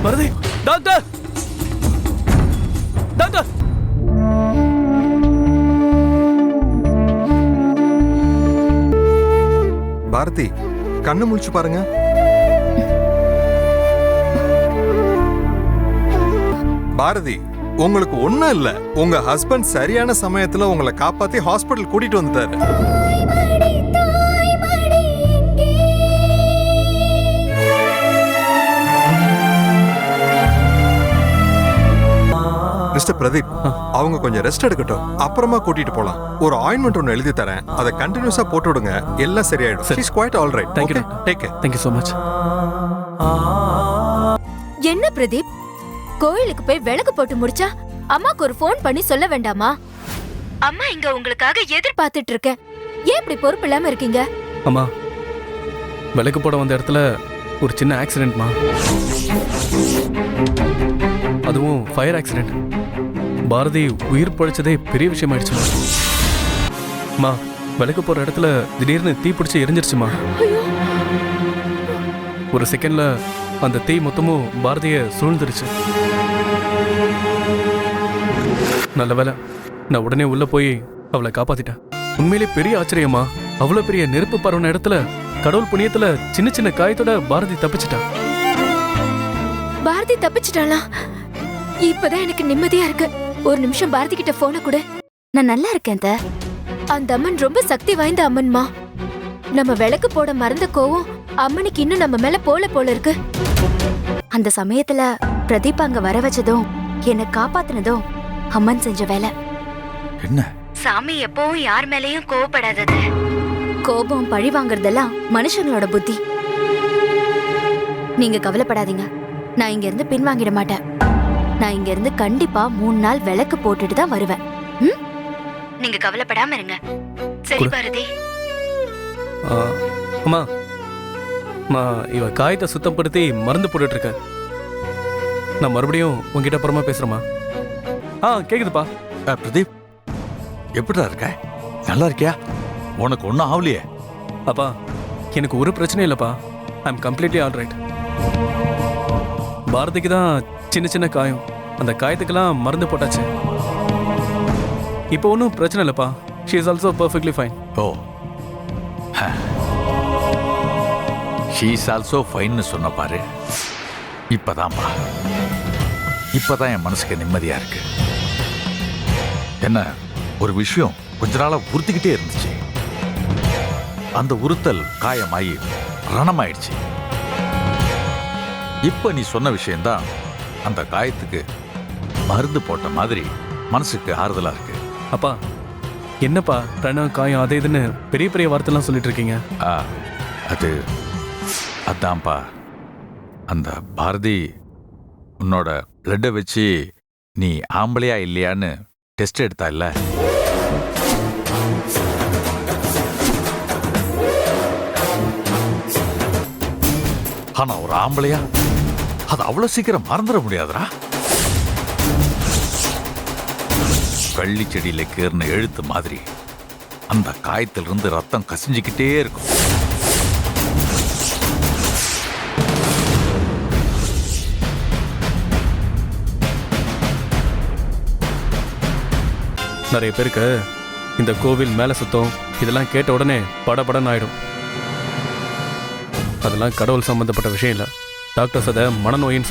Bharathi doctor doctor Bharathi கண்ணு முழிச்சு பாருங்க. பாரதி உங்களுக்கு ஒண்ணும் இல்ல. உங்க ஹஸ்பண்ட் சரியான சமயத்துல உங்களை காப்பாத்தி ஹாஸ்பிடல் கூட்டிட்டு வந்துட்டாரு. மிஸ்டர் பிரதீப், அவங்க கொஞ்சம் ரெஸ்ட் எடுக்கட்டும், அப்புறமா கூட்டிட்டு போலாம். ஒரு ஆயின்மெண்ட் ஒன்னு எழுதி தரேன், அதை கண்டினியூஸா போட்டு விடுங்க, எல்லாம் சரியாயிடும். She is quite all right. Thank you. Take care. Thank you so much. என்ன பிரதீப், கோயிலுக்கு போய் விளக்கு போட்டு முடிச்சா அம்மாக்கு ஒரு ஃபோன் பண்ணி சொல்ல வேண்டாமா? அம்மா இங்க உங்களுக்காக எதிர்பார்த்துட்டு இருக்கேன். ஏன் இப்படி பொறுப்பு இல்லாம இருக்கீங்க? அம்மா, விளக்கு போட வந்த இடத்துல ஒரு சின்ன ஆக்சிடென்ட்மா. அதுவும் ஃபயர் ஆக்சிடென்ட். பாரதி உயிர் பழிச்சதே பெரிய விஷயம் ஆயிடுச்சுமா. அம்மா, விளக்கு போற இடத்துல திடீர்னு தீ பிடிச்சி எரிஞ்சிருச்சுமா. ஒரு செகண்ட்ல அந்த தீ மொத்தமும் பாரதிய சூழ்ந்துருச்சு. நல்ல வேலை, நான் உடனே உள்ள போய் அவளை காப்பாத்திட்டேன். உண்மையிலே பெரிய ஆச்சரியமா, அவ்வளவு பெரிய நெருப்பு பரவன இடத்துல கடவுள் புண்ணியத்துல சின்ன சின்ன காயத்தோட பாரதி தப்பிச்சிட்டா. பாரதி தப்பிச்சிட்டாளா? இப்பதான் எனக்கு நிம்மதியா இருக்கு. ஒரு நிமிஷம் பாரதி கிட்ட போன கூட. நான் நல்லா இருக்கேன். அந்த அம்மன் ரொம்ப சக்தி வாய்ந்த அம்மன்மா. நம்ம விளக்கு போட மறந்த கோவம் அம்மனுக்கு இன்னும் நம்ம மேல போல இருக்கு. அந்த சமயத்துல பிரதீப் அங்க வர வச்சதும் என்னை காப்பாத்தினதும் அம்மன் செஞ்ச வேலை. என்ன? சாமி எப்பவும் யார் மேலயும் கோவப்படாதது. கோபம் பழி வாங்குறதெல்லாம் மனுஷங்களோட புத்தி. நீங்க கவலைப்படாதீங்க, நான் இங்க இருந்து பின்வாங்கிட மாட்டேன். நான் இங்க இருந்து கண்டிப்பா 3 நாள் விளக்கு போட்டுட்டு தான் வருவேன். நீங்க கவலைப்படாம இருங்க. சரி பாரதி. அம்மா, நான் இவ காயத்தை சுத்தப்படுத்தி மருந்து போட்டுட்டு இருக்கேன். நான் மறுபடியும் உங்ககிட்ட அப்புறமா பேசுறேம்மா. கேக்குதுப்பா. பிரதீப், எப்படிடா இருக்க? நல்லா இருக்கியா? உனக்கு ஒன்றும் ஆகலையே? அப்பா, எனக்கு ஒரு பிரச்சனையும் இல்லைப்பா. I am completely all right. பாரதிக்கு தான் சின்ன சின்ன காயம். அந்த காயத்துக்கெல்லாம் மருந்து போட்டாச்சு. இப்போ ஒன்றும் பிரச்சனை இல்லைப்பா. She is also perfectly fine. Oh, she is also ஃபைன்னு சொன்ன பாரு. இப்போதான்ப்பா, இப்போதான் என் மனசுக்கு நிம்மதியா இருக்கு. என்ன, ஒரு விஷயம் கொஞ்ச நாளா உறுத்திக்கிட்டே இருந்துச்சு. அந்த உறுத்தல் காயமாயி ரணமாயிடுச்சு. இப்ப நீ சொன்ன விஷயம்தான் அந்த காயத்துக்கு மருந்து போட்ட மாதிரி மனசுக்கு ஆறுதலா இருக்கு. அப்பா, என்னப்பா ரணம் காயம் அது இதுன்னு பெரிய பெரிய வார்த்தைலாம் சொல்லிட்டு இருக்கீங்க? அதான்ப்பா, அந்த பாரதி உன்னோட பிளட்டை வச்சு நீ ஆம்பளையா இல்லையான்னு டெஸ்ட் எடுத்தா இல்ல? ஆனா ஒரு ஆம்பளையா அது அவ்வளவு சீக்கிரம் மறந்துட முடியாதுடா. கள்ளி செடியில கேர்ன எழுத்து மாதிரி அந்த காயத்திலிருந்து ரத்தம் கசிஞ்சுக்கிட்டே இருக்கும். நிறைய பேருக்கு இந்த கோவில் மேல சுத்தம் இதெல்லாம் கேட்ட உடனே படபடன்னு ஆயிடும். அதெல்லாம் கடவுள் சம்பந்தப்பட்ட விஷயம் இல்லை. டாக்டர்ஸ் அதை மனநோயின்னு